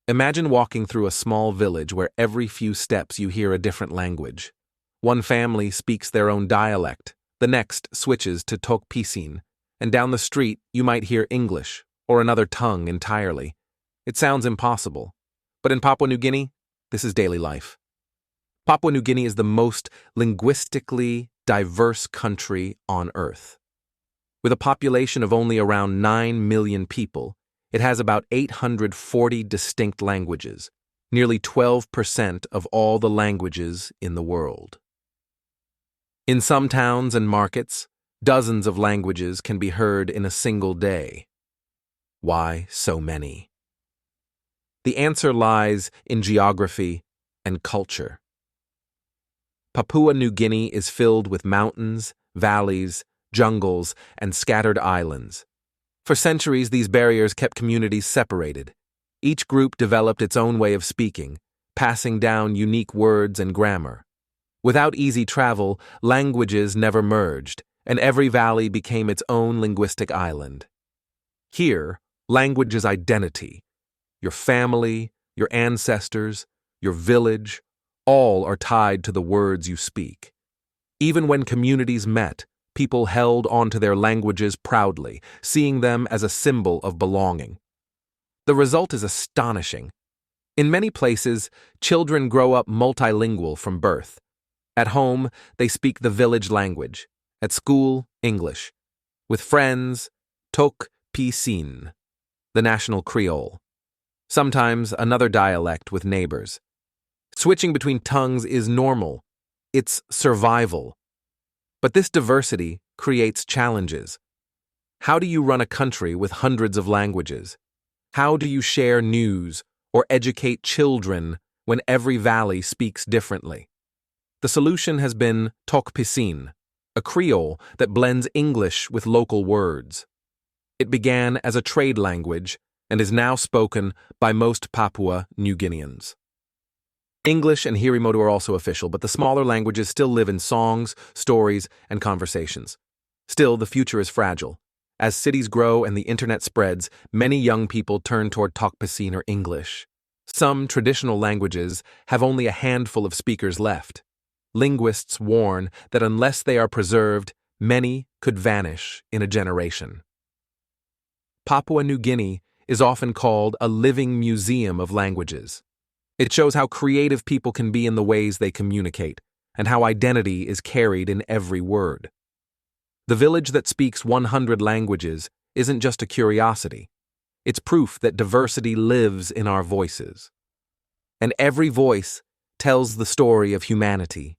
Imagine walking through a small village where every few steps you hear a different language. One family speaks their own dialect, the next switches to Tok Pisin, and down the street you might hear English or another tongue entirely. It sounds impossible, but in Papua New Guinea, this is daily life. Papua New Guinea is the most linguistically diverse country on Earth. With a population of only around 9 million people, it has about 840 distinct languages, nearly 12% of all the languages in the world. In some towns and markets, dozens of languages can be heard in a single day. Why so many? The answer lies in geography and culture. Papua New Guinea is filled with mountains, valleys, jungles, and scattered islands. For centuries, these barriers kept communities separated. Each group developed its own way of speaking, passing down unique words and grammar. Without easy travel, languages never merged, and every valley became its own linguistic island. Here, language is identity. Your family, your ancestors, your village, all are tied to the words you speak. Even when communities met, people held onto their languages proudly, seeing them as a symbol of belonging. The result is astonishing. In many places, children grow up multilingual from birth. At home, they speak the village language. At school, English. With friends, Tok Pisin, the national Creole. Sometimes another dialect with neighbors. Switching between tongues is normal. It's survival. But this diversity creates challenges. How do you run a country with hundreds of languages? How do you share news or educate children when every valley speaks differently? The solution has been Tok Pisin, a Creole that blends English with local words. It began as a trade language and is now spoken by most Papua New Guineans. English and Hirimoto are also official, but the smaller languages still live in songs, stories, and conversations. Still, the future is fragile. As cities grow and the internet spreads, many young people turn toward Tok Pisin or English. Some traditional languages have only a handful of speakers left. Linguists warn that unless they are preserved, many could vanish in a generation. Papua New Guinea is often called a living museum of languages. It shows how creative people can be in the ways they communicate, and how identity is carried in every word. The village that speaks 100 languages isn't just a curiosity. It's proof that diversity lives in our voices. And every voice tells the story of humanity.